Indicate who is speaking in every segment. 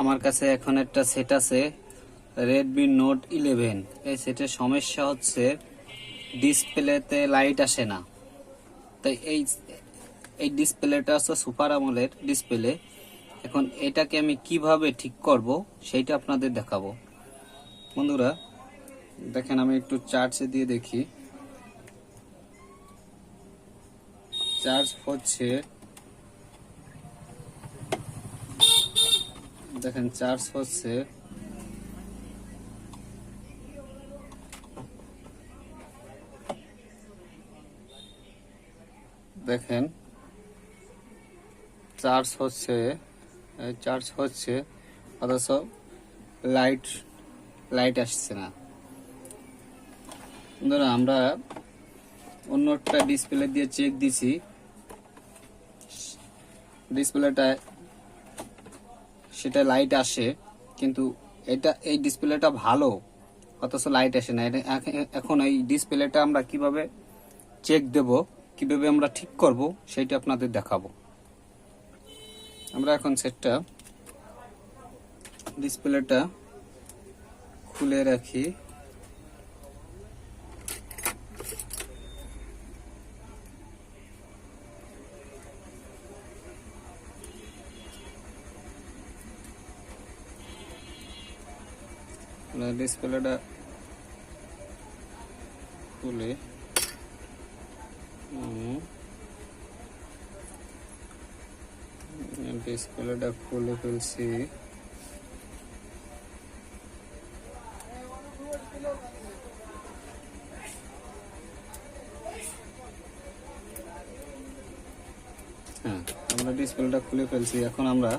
Speaker 1: আমার কাছে এখন একটা সেট আছে Redmi Note 11। এই সেটের সমস্যা হচ্ছে ডিসপ্লেতে লাইট আসে না। তাই এই এই ডিসপ্লেটা হচ্ছে সুপার আমোলেড ডিসপ্লে। এখন এটাকে আমি কিভাবে ঠিক করব সেইটা আপনাদের দেখাবো। বন্ধুরা দেখেন, আমি একটু চার্জে দিয়ে দেখি। চার্জ হচ্ছে, দেখেন চার্জ হচ্ছে। দেখেন চার্জ হচ্ছে, অথচ লাইট লাইট আসছে না। বন্ধুরা আমরা অন্য একটা ডিসপ্লে দিয়ে চেক দিছি, ডিসপ্লেটা সেটা লাইট আসে, কিন্তু এই ডিসপ্লেটা ভালো অথচ লাইট আসে না। এখন এই ডিসপ্লেটা আমরা কিভাবে চেক দেব, কিভাবে আমরা ঠিক করব সেটা আপনাদের দেখাবো। আমরা এখন সেটটা ডিসপ্লেটা খুলে রাখি। ডিসপ্লেটা খুলে ডিসপ্লেটা খুলে ফেলছি। হ্যাঁ, আমরা ডিসপ্লেটা খুলে ফেলছি। এখন আমরা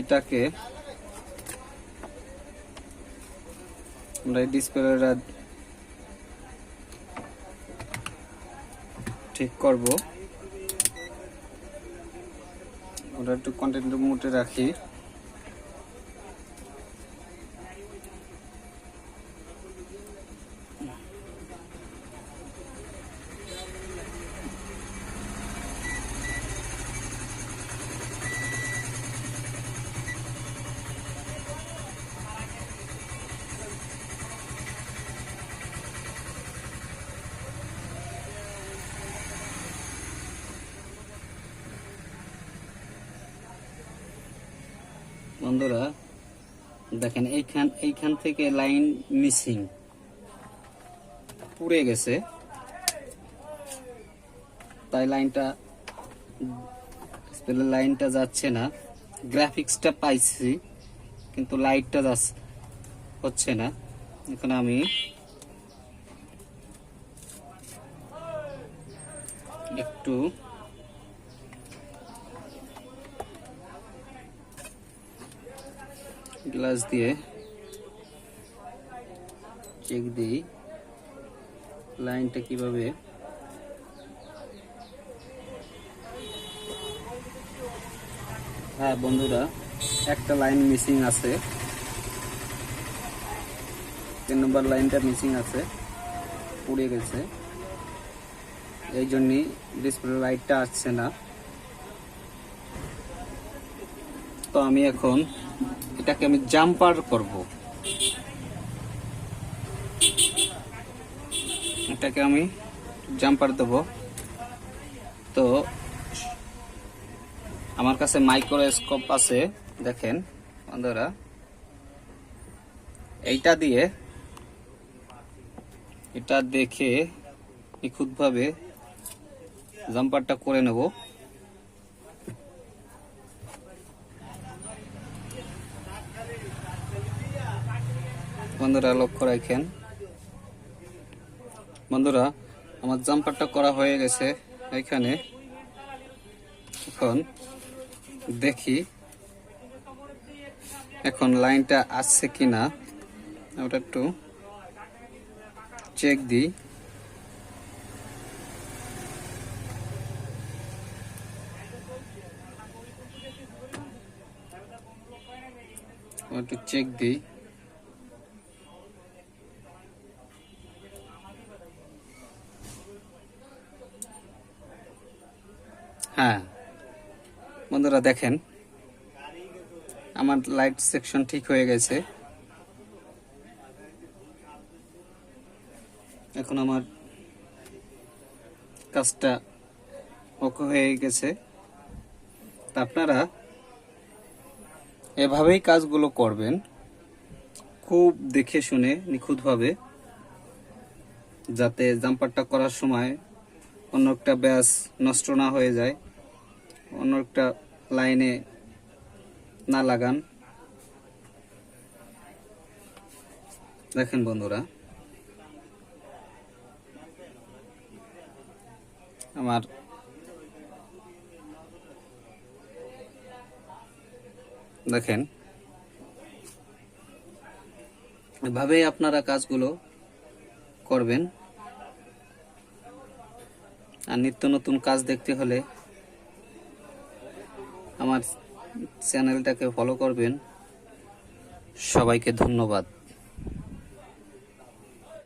Speaker 1: এটাকে এই ডিসপ্লেটা ঠিক করব। ওটা একটু কন্টেন্ট মোডে রাখি। বন্ধুরা দেখেন, এইখান থেকে লাইন মিসিং, পুড়ে গেছে। তাই লাইনটা যাচ্ছে না। গ্রাফিক্সটা পাইছি কিন্তু লাইটটা হচ্ছে না। এখন আমি একটু গ্লাস দিয়ে চেক দিই লাইনটা কিভাবে। হ্যাঁ বন্ধুরা, একটা লাইন মিসিং আছে, 3 নম্বর লাইনটা মিসিং আছে, পুড়ে গেছে। এই জন্যই ডিসপ্লে লাইটটা আসছে না। তো আমি এখন এটাকে জাম্পার করব। এটাকে আমি জাম্পার দেব। তো আমার কাছে মাইক্রোস্কোপ আছে, দেখেন বন্ধুরা, এইটা দিয়ে এটা দেখে নিখুঁতভাবে জাম্পারটা করে নেব। বন্ধুরা লক্ষ্য রাখেন। বন্ধুরা আমার জাম্পারটা করা হয়ে গেছে এখানে। এখন দেখি এখন লাইনটা আসছে কিনা, ওটা একটু চেক দিই। একটু চেক দিই। হ্যাঁ বন্ধুরা দেখেন, আমার লাইট সেকশন ঠিক হয়ে গেছে। এখন আমার কাজটা ওকে হয়ে গেছে। তা আপনারা এভাবেই কাজগুলো করবেন, খুব দেখে শুনে নিখুঁতভাবে, যাতে জাম্পারটা করার সময় অন্য একটা ব্যাস নষ্ট না হয়ে যায়, অন্য একটা লাইনে না লাগান। দেখেন বন্ধুরা, আমার দেখেন এভাবেই আপনারা কাজগুলো করবেন। আর নিত্য নতুন কাজ দেখতে হলে আমার চ্যানেলটাকে ফলো করবেন। সবাইকে ধন্যবাদ।